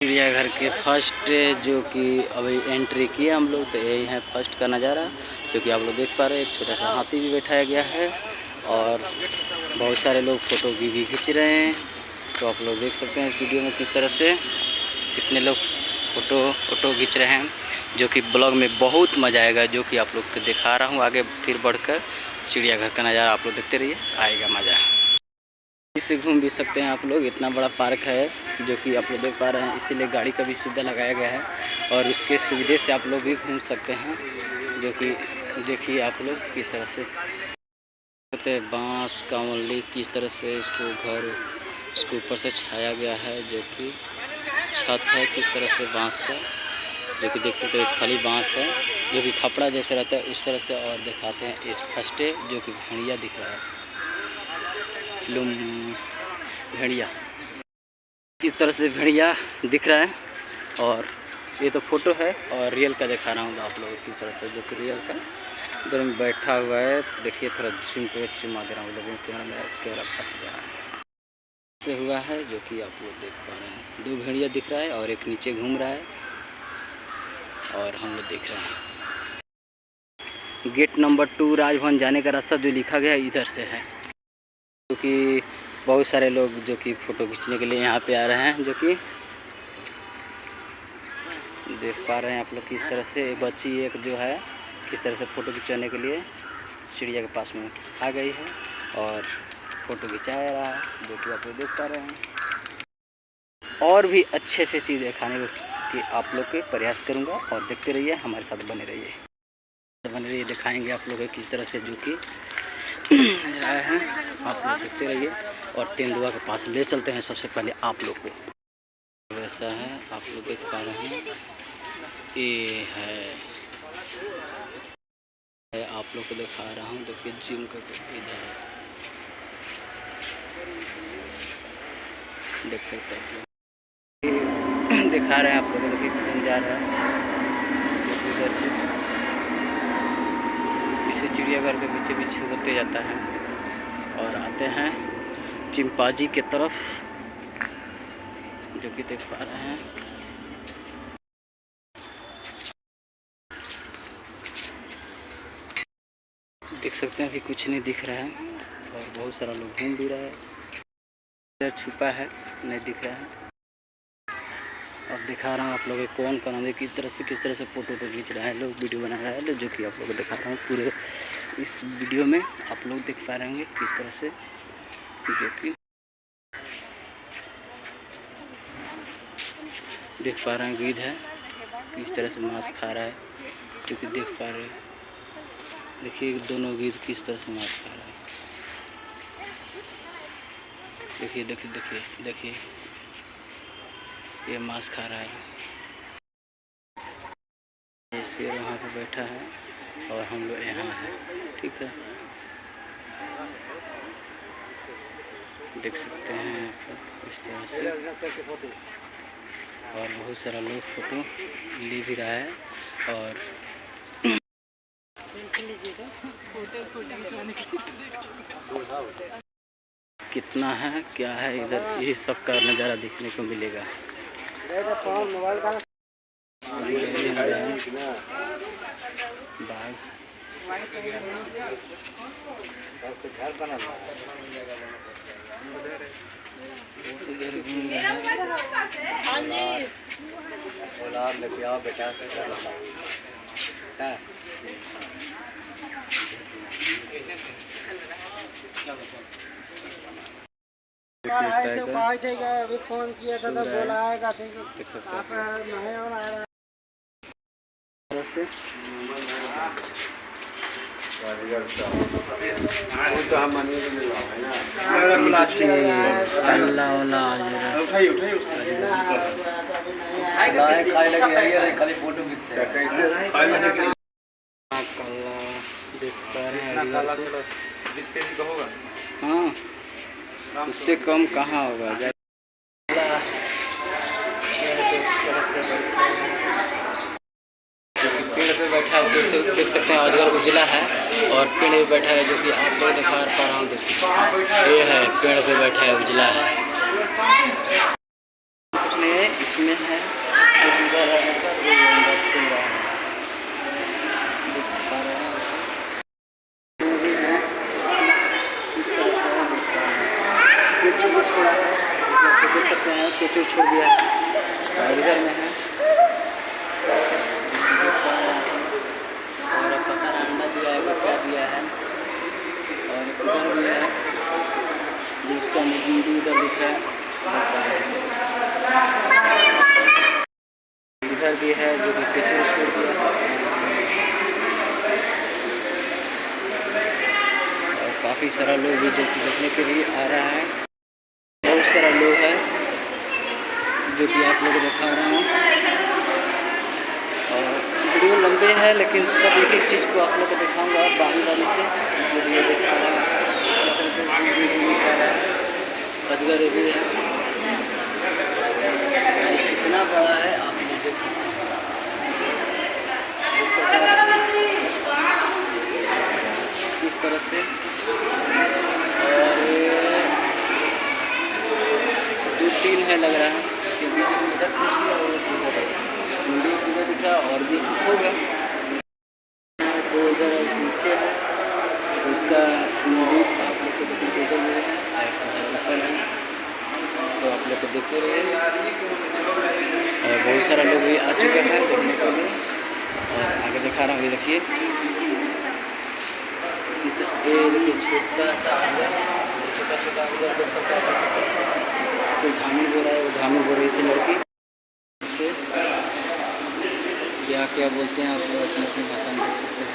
चिड़ियाघर के फर्स्ट जो कि अभी एंट्री किए हम लोग, तो यही है फर्स्ट का नज़ारा जो कि आप लोग देख पा रहे हैं। एक छोटा सा हाथी भी बैठाया गया है और बहुत सारे लोग फ़ोटो भी खींच रहे हैं। तो आप लोग देख सकते हैं इस वीडियो में किस तरह से कितने लोग फ़ोटो खींच रहे हैं, जो कि ब्लॉग में बहुत मज़ा आएगा, जो कि आप लोग को दिखा रहा हूँ। आगे फिर बढ़कर चिड़ियाघर का नज़ारा आप लोग देखते रहिए, आएगा मज़ा। इसे घूम भी सकते हैं आप लोग, इतना बड़ा पार्क है जो कि आप लोग देख पा रहे हैं। इसीलिए गाड़ी का भी सुविधा लगाया गया है और इसके सुविधे से आप लोग भी घूम सकते हैं, जो कि देखिए आप लोग किस तरह से बांस का मल्ली किस तरह से इसको ऊपर से छाया गया है, जो कि छत है किस तरह से बांस का, जो कि देख सकते हैं खाली बांस है जो कि खपड़ा जैसे रहता है उस तरह से। और दिखाते हैं इस फर्स्ट जो कि भेड़िया दिख रहा है, भेड़िया इस तरह से भेड़िया दिख रहा है। और ये तो फोटो है और रियल का दिखा रहा हूँ आप लोगों को किस तरह से, जो कि रियल का इधर में बैठा हुआ है। देखिए थोड़ा झूम के चुमा दे रहा हूँ, लेकिन कैमरा फट गया है से हुआ है, जो कि आप लोग देख पा रहे हैं। दो भेड़िया दिख रहा है और एक नीचे घूम रहा है और हम लोग देख रहे हैं। गेट नंबर 2 राजभवन जाने का रास्ता जो लिखा गया है इधर से है, क्योंकि बहुत सारे लोग जो कि फ़ोटो खींचने के लिए यहाँ पे आ रहे हैं, जो कि देख पा रहे हैं आप लोग किस तरह से बच्ची एक जो है किस तरह से फ़ोटो खिंचाने के लिए चिड़िया के पास में आ गई है और फ़ोटो खिंचा रहा है, जो कि आप लोग देख पा रहे हैं। और भी अच्छे से चीज़ दिखाने की आप लोग के प्रयास करूँगा और देखते रहिए, हमारे साथ बने रहिए, दिखाएँगे आप लोग किस तरह से जो कि आए हैं, आप लोग देखते रहिए। और तेंदुआ के पास ले चलते हैं सबसे पहले आप लोग को। वैसा है आप लोग देख पा रहे हैं, ये है आप लोग को दिखा रहा हूँ। देखिए जिम का इधर देख सकते हैं, दिखा रहे हैं आप लोगों को कि जा रहा है इधर से, इसे चिड़ियाघर के बीच बीच होते जाता है। और आते हैं चिंपांजी के तरफ, जो कि देख पा रहे हैं। देख सकते हैं अभी कुछ नहीं दिख रहा है और बहुत सारा लोग घूम भी रहा है। इधर छुपा है नहीं दिख रहा है। अब दिखा रहा हूँ आप लोगों को कौन कौन है किस तरह से फ़ोटो खींच रहा है, लोग वीडियो बना रहा है, जो कि आप लोगों को दिखा रहा हूँ। पूरे इस वीडियो में आप लोग देख पा रहे होंगे किस तरह से, जो कि देख पा रहे हैं गिद्ध है किस तरह से मांस खा रहा है, जो कि देख पा रहे हैं। देखिए दोनों गिद्ध किस तरह से मांस खा रहा है, देखिए देखिए देखिए देखिए ये मांस खा रहा है। ये शेर वहाँ पे बैठा है और हम लोग यहाँ हैं, ठीक है। देख सकते हैं इस तरह से, और बहुत सारा लोग फ़ोटो ले भी रहा है। और कितना है क्या है इधर, ये सब का नज़ारा देखने को मिलेगा। बाघ लेके आओ बेटा, अभी फोन किया था तो बोला आएगा, आप नहीं और आ रहा हाँ उससे कम कहाँ होगा। पेड़ पे बैठा है, देख सकते हैं अजगर उजला है और पेड़ पे बैठा है, जो कि आप लोग दिखा पा रहा हूँ। देखिए ये है पेड़ पे बैठा है, उजला है, कुछ नहीं है। में है, जो कि इधर आकर वो अंदर सो रहा है, देख पा रहे हैं। भी है इस तरह से केचुर भी छोड़ा है, तो देख सकते हैं केचुर छोड़ दिया है। और इधर में है और पता नहीं अंडा दिया है क्या दिया है। और इधर भी है जिसका मुंडी इधर दिख रहा है। इधर भी है जो कि केचुर छोड़ दिया है। और काफ़ी सारा लोग भी जो कि देखने के लिए आ रहा है, बहुत सारा लोग है जो कि आप लोग को दिखा रहा हूँ। और वीडियो लंबे हैं लेकिन सब एक एक चीज़ को आप लोग को दिखाऊंगा बारी बारी से। वीडियो दिखा रहा है, अजगर भी है, कितना बड़ा है आप लोग देख सकते हैं, इस तरह से। और 2-3 है लग रहा है क्योंकि इधर खुशी है और वीडियो इधर दिख रहा है और भी होगा। तो इधर नीचे है उसका मूवी आप लोग को देखने को मिल रहा है, तो आप लोग को देखते रहिए। और बहुत सारा लोग भी आ चुके हैं देखने के लिए। और आगे दिखा रहा हूँ, ये देखिए देखिए छोटा सा अंदर, छोटा छोटा अंदर देख सकते हैं। कोई घामी बो रहा है, वो घामी बो रही थी लड़की से, क्या क्या बोलते हैं आप लोग अपनी अपनी भाषा में देख सकते हैं।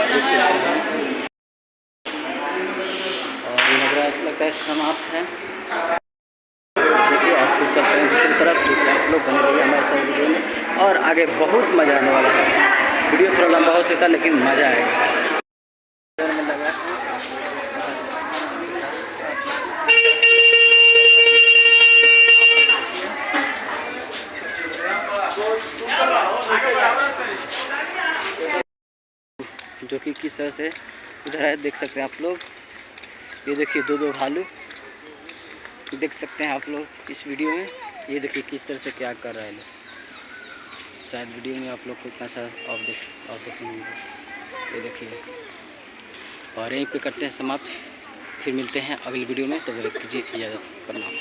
देख सकते हैं और ये लग रहा है, लगता है समाप्त है। देखिए और फिर चलते हैं दूसरी तरफ, जो कि आप लोग बने रहिए हमारे साथ वीडियो में। और आगे बहुत मज़ा आने वाला है, वीडियो थोड़ा लंबा हो सकता है लेकिन मज़ा आएगा। जो कि किस तरह से इधर है देख सकते हैं आप लोग। ये देखिए 2-2 भालू देख सकते हैं आप लोग इस वीडियो में। ये देखिए किस तरह से क्या कर रहा है लोग, शायद वीडियो में आप लोग को इतना सा ऑफ देखेंगे। ये देखिए और यहीं पे करते हैं समाप्त, फिर मिलते हैं अगली वीडियो में। तो कीजिए इजाज़त, प्रणाम।